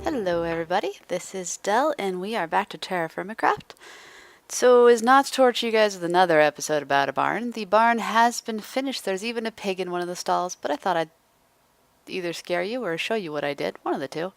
Hello everybody, this is Del and we are back to TerraFirmaCraft. So as not to torture you guys with another episode about a barn, the barn has been finished. There's even a pig in one of the stalls, but I thought I'd either scare you or show you what I did. One of the two.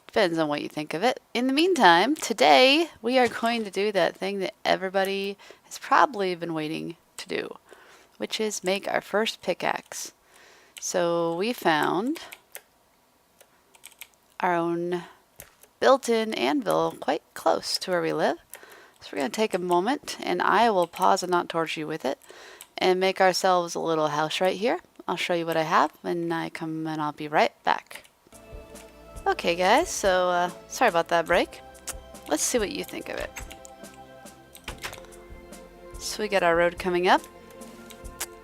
Depends on what you think of it. In the meantime, today we are going to do that thing that everybody has probably been waiting to do, which is make our first pickaxe. So we found our own built-in anvil quite close to where we live. So we're going to take a moment and I will pause and not torture you with it and make ourselves a little house right here. I'll show you what I have when I come and I'll be right back. Okay guys, so sorry about that break. Let's see what you think of it. So we got our road coming up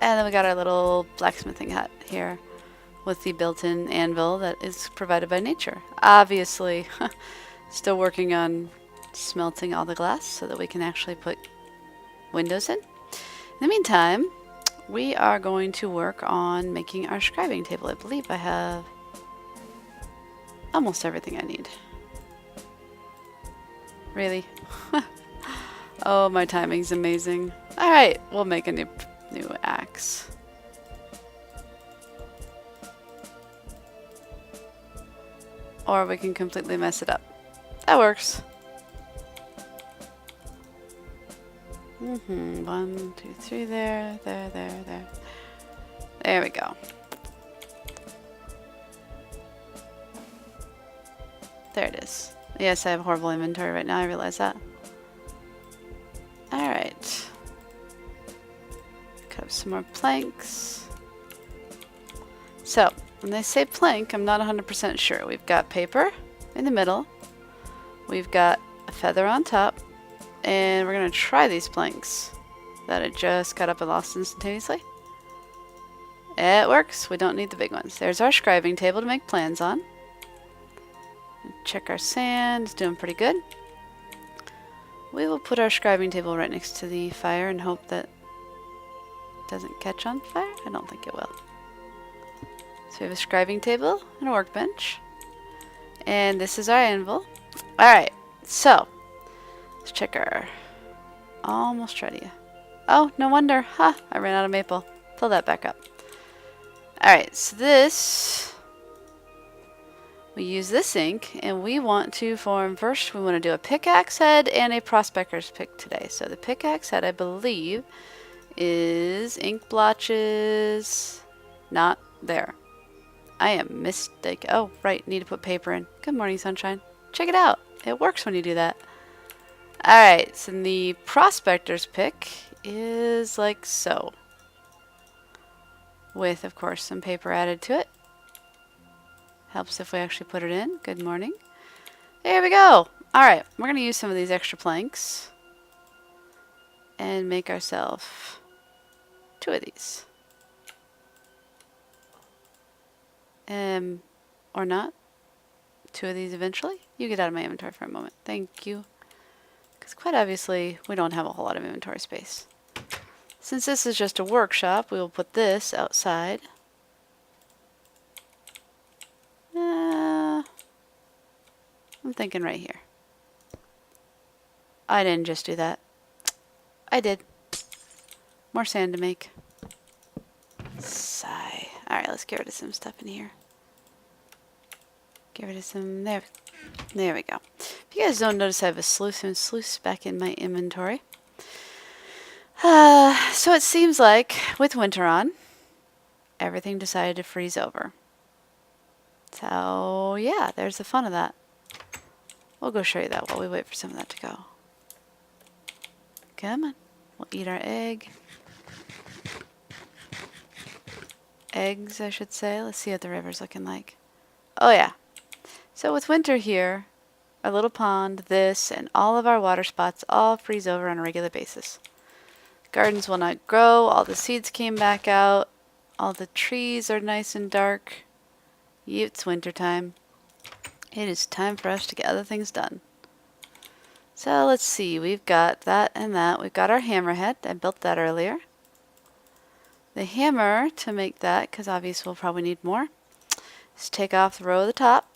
and then we got our little blacksmithing hut here with the built-in anvil that is provided by nature. Obviously, still working on smelting all the glass so that we can actually put windows in. In the meantime, we are going to work on making our scribing table. I believe I have almost everything I need. Really? Oh, my timing's amazing. Alright, we'll make a new axe. Or we can completely mess it up. That works. 1, 2, 3, there. There we go. There it is. Yes, I have horrible inventory right now, I realize that. Alright. Cut up some more planks. So, when they say plank, I'm not 100% sure. We've got paper in the middle. We've got a feather on top. And we're going to try these planks that I just cut up and lost instantaneously. It works. We don't need the big ones. There's our scribing table to make plans on. Check our sand. It's doing pretty good. We will put our scribing table right next to the fire and hope that it doesn't catch on fire. I don't think it will. So we have a scribing table and a workbench. And this is our anvil. Alright, so let's check our... Almost ready. Oh, no wonder. Ha! I ran out of maple. Fill that back up. Alright, so this... We use this ink, and we want to form... First, we want to do a pickaxe head and a prospector's pick today. So the pickaxe head, I believe, is ink blotches... Not there. I am mistaken. Oh, right. Need to put paper in. Good morning, sunshine. Check it out. It works when you do that. Alright, so the prospector's pick is like so. With, of course, some paper added to it. Helps if we actually put it in. Good morning. There we go. Alright, we're going to use some of these extra planks. And make ourselves 2 of these. Or not. 2 of these eventually. You get out of my inventory for a moment. Thank you. Because quite obviously, we don't have a whole lot of inventory space. Since this is just a workshop, we will put this outside. I'm thinking right here. I didn't just do that. I did. More sand to make. Sigh. Alright, let's get rid of some stuff in here. Get rid of some... There we go. If you guys don't notice, I have a sluice back in my inventory. So it seems like, with winter on, everything decided to freeze over. So, yeah, there's the fun of that. We'll go show you that while we wait for some of that to go. Come on. We'll eat our egg. Eggs, I should say. Let's see what the river's looking like. Oh, yeah. So with winter here, our little pond, this, and all of our water spots all freeze over on a regular basis. Gardens will not grow. All the seeds came back out. All the trees are nice and dark. It's winter time. It is time for us to get other things done. So let's see. We've got that and that. We've got our hammerhead. I built that earlier. The hammer to make that, because obviously we'll probably need more. Just take off the row at the top.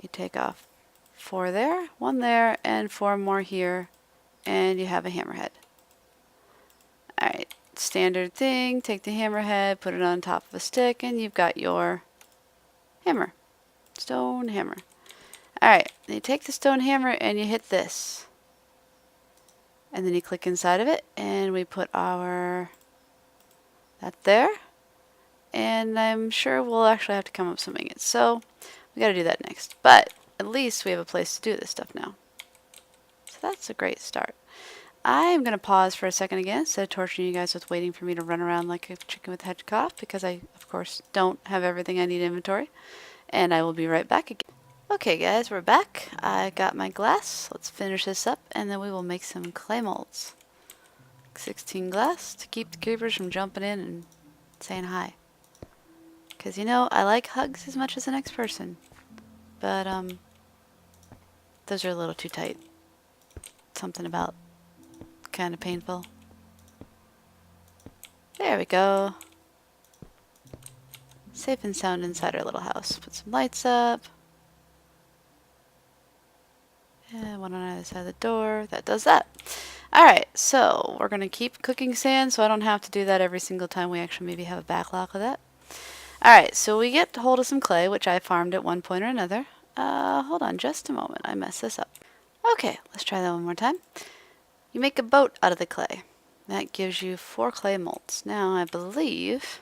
You take off 4 there, 1 there, and 4 more here, and you have a hammerhead. Alright, standard thing, take the hammerhead, put it on top of a stick, and you've got your hammer. Stone hammer. Alright, then you take the stone hammer and you hit this. And then you click inside of it, and we put that there. And I'm sure we'll actually have to come up with some ingots. So, we gotta do that next. But, at least we have a place to do this stuff now. So that's a great start. I'm going to pause for a second again instead of torturing you guys with waiting for me to run around like a chicken with the head cut off, because I, of course, don't have everything I need in inventory. And I will be right back again. Okay guys, we're back. I got my glass. Let's finish this up and then we will make some clay molds. 16 glass to keep the creepers from jumping in and saying hi. Because you know, I like hugs as much as the next person. But, those are a little too tight. Something about kind of painful. There we go. Safe and sound inside our little house. Put some lights up. And one on either side of the door. That does that. Alright, so we're going to keep cooking sand so I don't have to do that every single time we actually maybe have a backlog of that. Alright, so we get hold of some clay, which I farmed at one point or another. Hold on just a moment. I messed this up. Okay, let's try that one more time. You make a boat out of the clay. That gives you 4 clay molds. Now, I believe,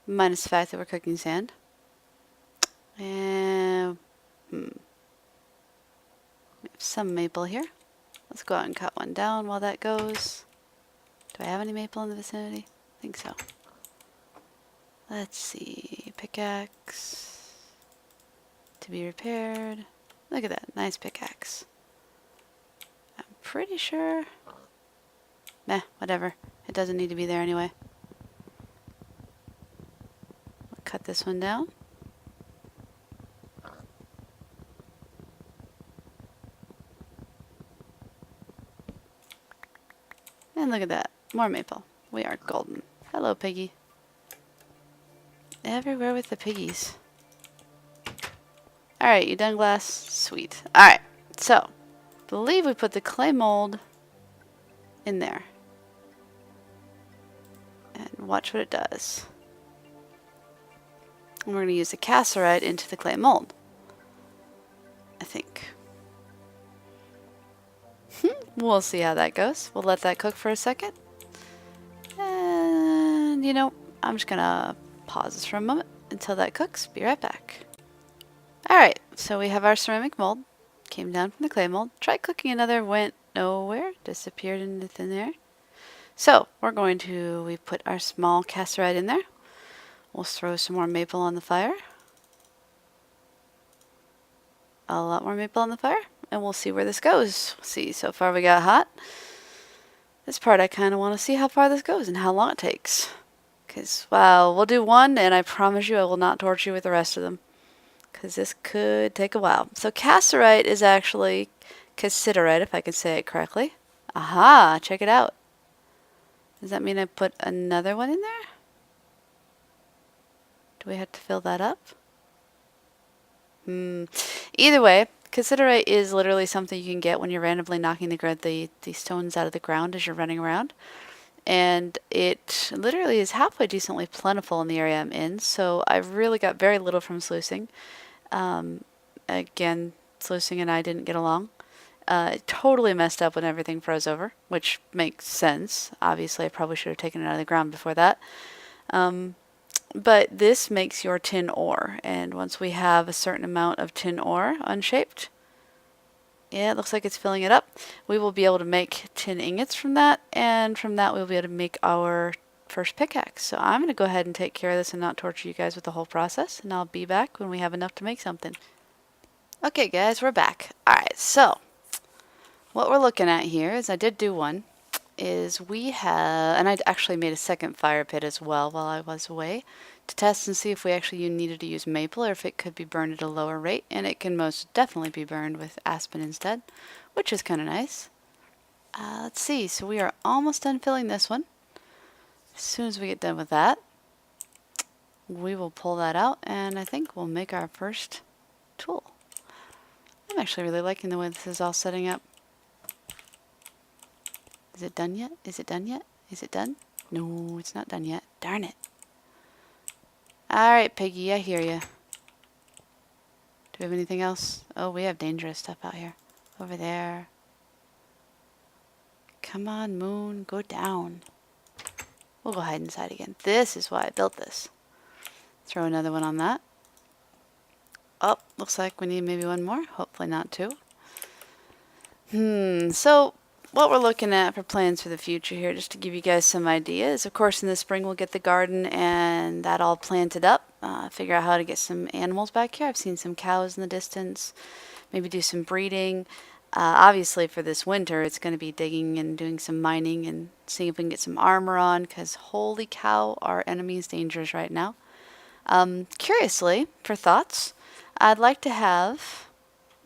minus the fact that we're cooking sand. And, we have some maple here. Let's go out and cut one down while that goes. Do I have any maple in the vicinity? I think so. Let's see. Pickaxe. To be repaired. Look at that. Nice pickaxe. I'm pretty sure. Meh, whatever. It doesn't need to be there anyway. We'll cut this one down. And look at that. More maple. We are golden. Hello, piggy. Everywhere with the piggies. Alright, you done glass? Sweet. Alright, so, I believe we put the clay mold in there. And watch what it does. And we're going to use the cassiterite into the clay mold. I think. We'll see how that goes. We'll let that cook for a second. And, you know, I'm just going to pause this for a moment until that cooks. Be right back. Alright, so we have our ceramic mold. Came down from the clay mold. Tried cooking another, went nowhere. Disappeared into thin air. So, we put our small cassiterite in there. We'll throw some more maple on the fire. A lot more maple on the fire. And we'll see where this goes. See, so far we got hot. This part I kind of want to see how far this goes and how long it takes. Because, wow, we'll do one and I promise you I will not torture you with the rest of them. Because this could take a while. So cassiterite is actually cassiterite, if I can say it correctly. Aha, check it out. Does that mean I put another one in there? Do we have to fill that up? Either way, cassiterite is literally something you can get when you're randomly knocking the stones out of the ground as you're running around. And it literally is halfway decently plentiful in the area I'm in, so I really got very little from sluicing. Again, sluicing and I didn't get along. It totally messed up when everything froze over, which makes sense. Obviously, I probably should have taken it out of the ground before that. But this makes your tin ore, and once we have a certain amount of tin ore unshaped, yeah, it looks like it's filling it up, we will be able to make tin ingots from that, and from that we'll be able to make our first pickaxe. So I'm going to go ahead and take care of this and not torture you guys with the whole process, and I'll be back when we have enough to make something. Okay guys, we're back. Alright, so what we're looking at here is I did do one. Is we have, and I actually made a second fire pit as well while I was away to test and see if we actually needed to use maple or if it could be burned at a lower rate, and it can most definitely be burned with aspen instead, which is kind of nice. Let's see, so we are almost done filling this one. As soon as we get done with that, we will pull that out, and I think we'll make our first tool. I'm actually really liking the way this is all setting up. Is it done yet? Is it done yet? Is it done? No, it's not done yet. Darn it. Alright, Piggy, I hear you. Do we have anything else? Oh, we have dangerous stuff out here. Over there. Come on, Moon, go down. We'll go hide inside again. This is why I built this. Throw another one on that. Oh, looks like we need maybe one more. Hopefully not two. So what we're looking at for plans for the future here, just to give you guys some ideas. Of course, in the spring we'll get the garden and that all planted up. Figure out how to get some animals back here. I've seen some cows in the distance. Maybe do some breeding. Obviously for this winter it's going to be digging and doing some mining and seeing if we can get some armor on, because holy cow, our enemy is dangerous right now. Curiously, for thoughts, I'd like to have,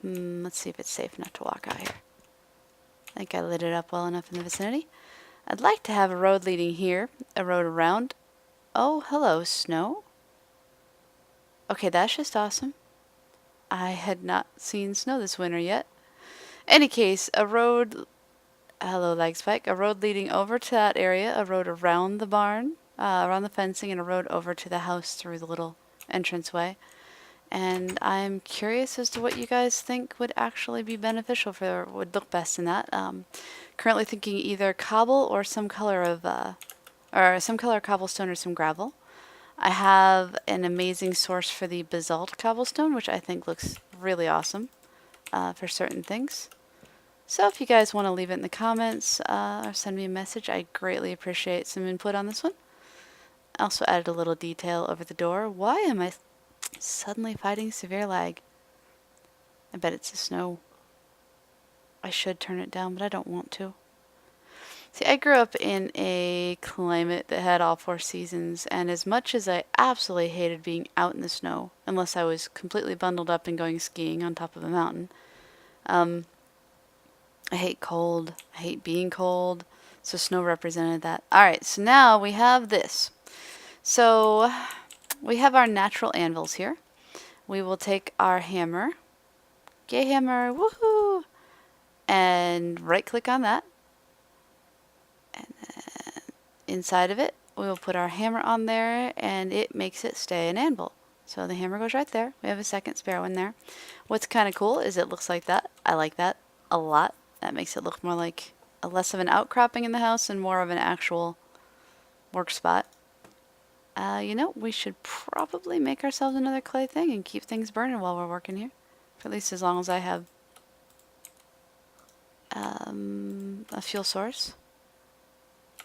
let's see if it's safe enough to walk out here. I think I lit it up well enough in the vicinity. I'd like to have a road leading here, a road around. Oh, hello, snow. Okay, that's just awesome. I had not seen snow this winter yet. Any case, a road, hello lag spike, a road leading over to that area, a road around the barn, around the fencing, and a road over to the house through the little entranceway. And I'm curious as to what you guys think would actually be beneficial for, would look best in that. Currently thinking either cobble or some color of, cobblestone or some gravel. I have an amazing source for the basalt cobblestone, which I think looks really awesome for certain things. So if you guys want to leave it in the comments or send me a message, I greatly appreciate some input on this one. I also added a little detail over the door. Why am I suddenly fighting severe lag? I bet it's the snow. I should turn it down, but I don't want to. See, I grew up in a climate that had all 4 seasons, and as much as I absolutely hated being out in the snow, unless I was completely bundled up and going skiing on top of a mountain, I hate cold. I hate being cold. So snow represented that. Alright, so now we have this. So we have our natural anvils here. We will take our hammer. Yay, hammer. Woohoo! And right click on that. And then inside of it, we will put our hammer on there, and it makes it stay an anvil. So the hammer goes right there. We have a second spare one there. What's kind of cool is it looks like that. I like that a lot. That makes it look more like less of an outcropping in the house and more of an actual work spot. You know, we should probably make ourselves another clay thing and keep things burning while we're working here. For at least as long as I have a fuel source.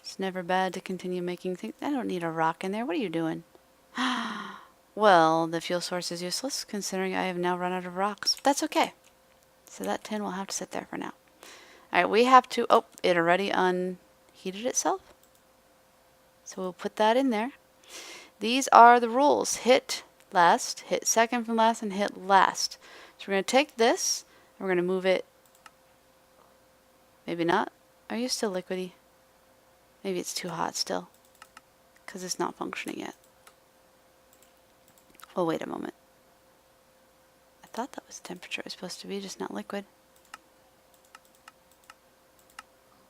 It's never bad to continue making things. I don't need a rock in there. What are you doing? Well, the fuel source is useless considering I have now run out of rocks. That's okay. So that tin will have to sit there for now. Alright, we have to... Oh, it already unheated itself. So we'll put that in there. These are the rules. Hit last, hit second from last, and hit last. So we're going to take this, and we're going to move it... Maybe not. Are you still liquidy? Maybe it's too hot still. Because it's not functioning yet. Well, wait a moment. I thought that was the temperature it was supposed to be, just not liquid.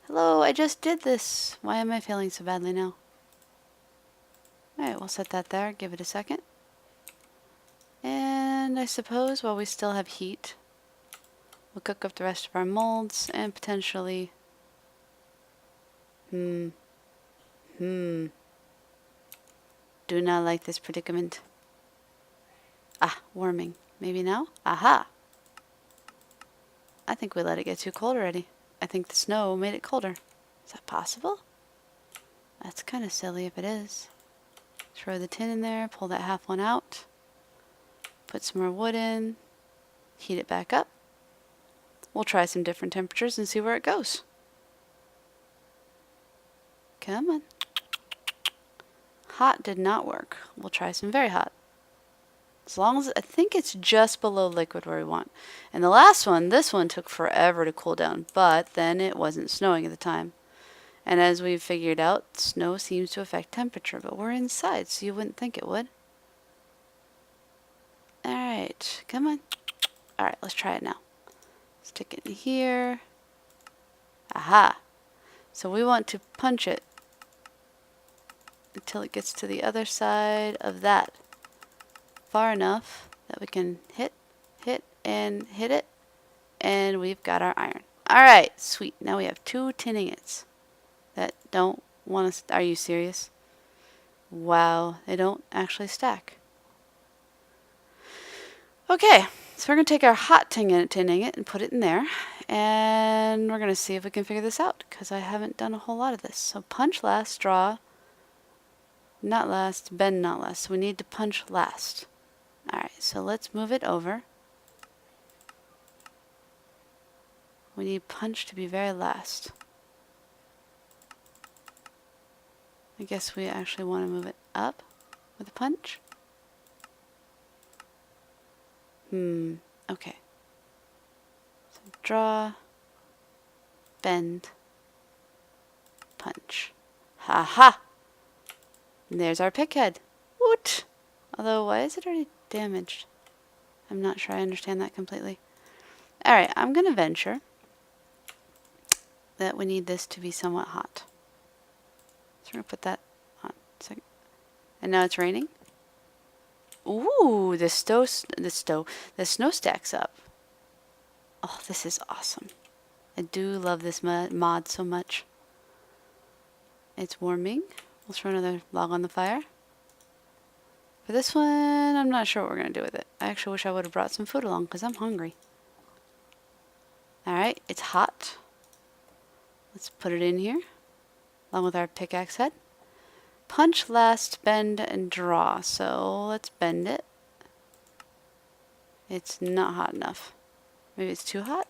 Hello, I just did this. Why am I failing so badly now? Alright, we'll set that there. Give it a second. And I suppose while we still have heat, we'll cook up the rest of our molds and potentially... Do not like this predicament. Ah, warming. Maybe now? Aha! I think we let it get too cold already. I think the snow made it colder. Is that possible? That's kind of silly if it is. Throw the tin in there, pull that half one out. Put some more wood in. Heat it back up. We'll try some different temperatures and see where it goes. Come on. Hot did not work. We'll try some very hot. As long as, I think it's just below liquid where we want. And the last one, this one took forever to cool down, but then it wasn't snowing at the time. And as we've figured out, snow seems to affect temperature, but we're inside, so you wouldn't think it would. Alright, come on. Alright, let's try it now. Stick it in here. Aha! So we want to punch it until it gets to the other side of that. Far enough that we can hit, and hit it. And we've got our iron. Alright, sweet. Now we have 2 tin ingots that don't want to... Are you serious? Wow, they don't actually stack. Okay, so we're going to take our hot tin ingot and put it in there. And we're going to see if we can figure this out, because I haven't done a whole lot of this. So punch last, draw, not last, bend not last. So we need to punch last. Alright, so let's move it over. We need punch to be very last. I guess we actually want to move it up with a punch. Okay. So draw, bend, punch. Ha ha! And there's our pick head. Woot! Although, why is it already damaged? I'm not sure I understand that completely. Alright, I'm going to venture that we need this to be somewhat hot. So we're going to put that on. And now it's raining. Ooh, the snow stacks up. Oh, this is awesome. I do love this mod so much. It's warming. We'll throw another log on the fire. For this one, I'm not sure what we're going to do with it. I actually wish I would have brought some food along because I'm hungry. Alright, it's hot. Let's put it in here, along with our pickaxe head. Punch last, bend, and draw. So let's bend it. It's not hot enough. Maybe it's too hot?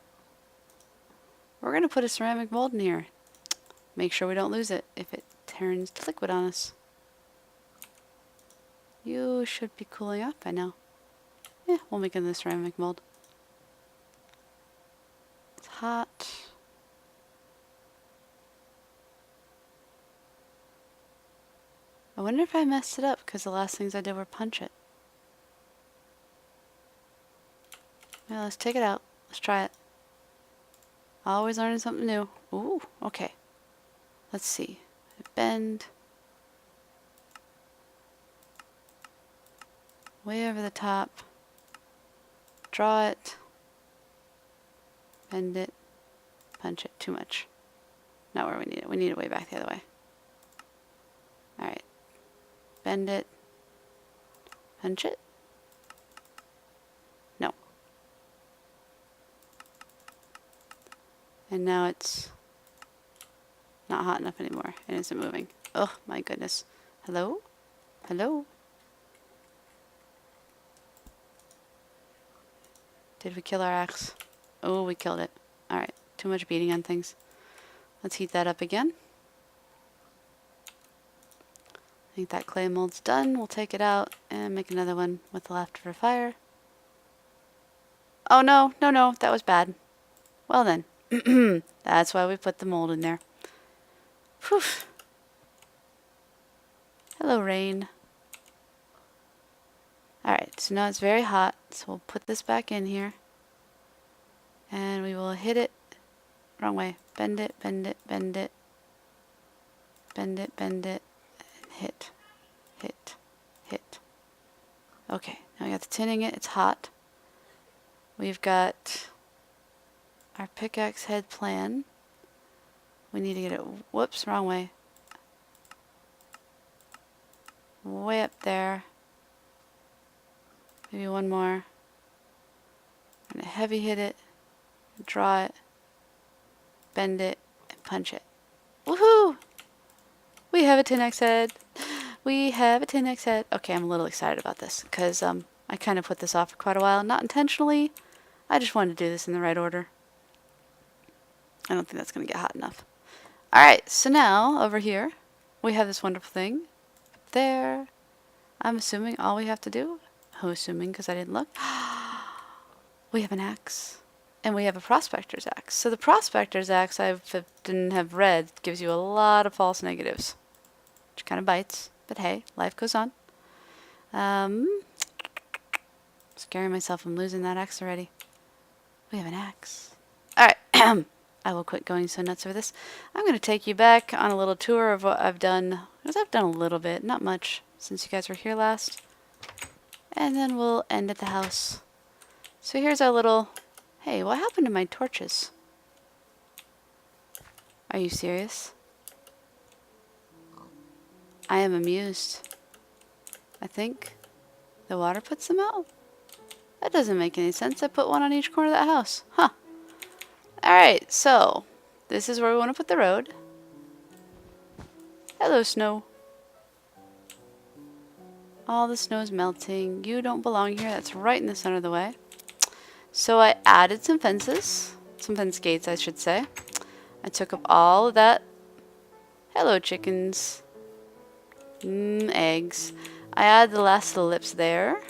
We're going to put a ceramic mold in here. Make sure we don't lose it if it turns to liquid on us. You should be cooling off by now. Yeah, we'll make it in the ceramic mold. It's hot. I wonder if I messed it up because the last things I did were punch it. Yeah, let's take it out. Let's try it. Always learning something new. Ooh, okay. Let's see. Bend. Way over the top. Draw it. Bend it. Punch it. Too much. Not where we need it. We need it way back the other way. Alright. Bend it. Punch it. No. And now it's not hot enough anymore. It isn't moving. Oh my goodness. Hello? Hello? Did we kill our axe? Oh, we killed it. Alright. Too much beating on things. Let's heat that up again. I think that clay mold's done. We'll take it out and make another one with the leftover fire. Oh no, no, no, that was bad. Well then, that's why we put the mold in there. Whew. Hello, rain. Alright, so now it's very hot, so we'll put this back in here. And we will hit it. Wrong way. Bend it, bend it, bend it. Bend it, bend it. Hit, hit, hit. Okay, now we got the tinning it. It's hot. We've got our pickaxe head plan. We need to get it. Whoops, wrong way. Way up there. Maybe one more. I'm gonna heavy hit it, draw it, bend it, and punch it. Woohoo! We have a 10x head. We have a 10x head. Okay, I'm a little excited about this because I kind of put this off for quite a while. Not intentionally. I just wanted to do this in the right order. I don't think that's going to get hot enough. Alright, so now over here we have this wonderful thing. There. I'm assuming all we have to do. Who's assuming because I didn't look? We have an axe. And we have a prospector's axe. So the prospector's axe I didn't have read gives you a lot of false negatives. Which kind of bites. But hey, life goes on. Scaring myself, I'm losing that axe already. We have an axe. Alright, I will quit going so nuts over this. I'm going to take you back on a little tour of what I've done. Because I've done a little bit, not much, since you guys were here last. And then we'll end at the house. So here's our little... Hey, what happened to my torches? Are you serious? I am amused. I think the water puts them out? That doesn't make any sense. I put one on each corner of that house. Huh. Alright, so this is where we want to put the road. Hello, snow. All the snow is melting. You don't belong here. That's right in the center of the way. So I added some fences. Some fence gates, I should say. I took up all of that. Hello, chickens. Eggs. I added the last of the lips there.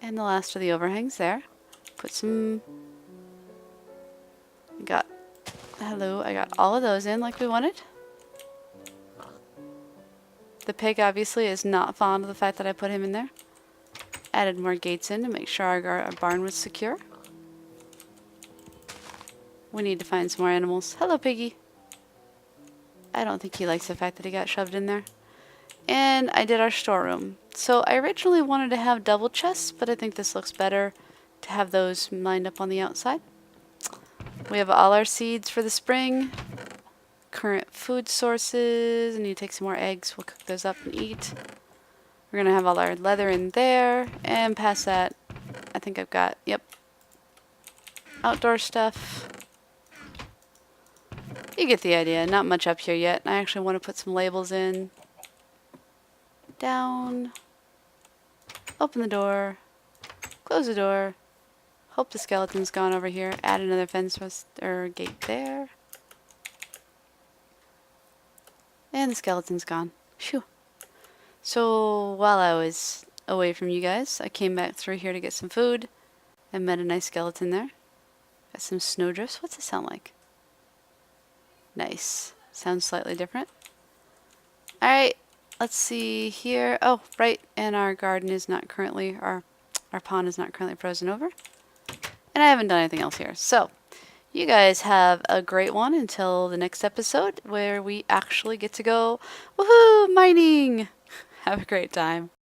And the last of the overhangs there. Put some... I got all of those in like we wanted. The pig obviously is not fond of the fact that I put him in there. Added more gates in to make sure our barn was secure. We need to find some more animals. Hello, piggy. I don't think he likes the fact that he got shoved in there. And I did our storeroom. So I originally wanted to have double chests, but I think this looks better to have those lined up on the outside. We have all our seeds for the spring. Current food sources. I need to take some more eggs. We'll cook those up and eat. We're going to have all our leather in there. And past that, I think I've got, yep, outdoor stuff. You get the idea. Not much up here yet. I actually want to put some labels in. Down. Open the door. Close the door. Hope the skeleton's gone over here. Add another fence or gate there. And the skeleton's gone. Phew. So while I was away from you guys, I came back through here to get some food and met a nice skeleton there. Got some snowdrifts. What's it sound like? Nice. Sounds slightly different. Alright, let's see here. Oh, right, and our garden is not currently, our pond is not currently frozen over. And I haven't done anything else here. So, you guys have a great one until the next episode where we actually get to go, woohoo, mining! Have a great time.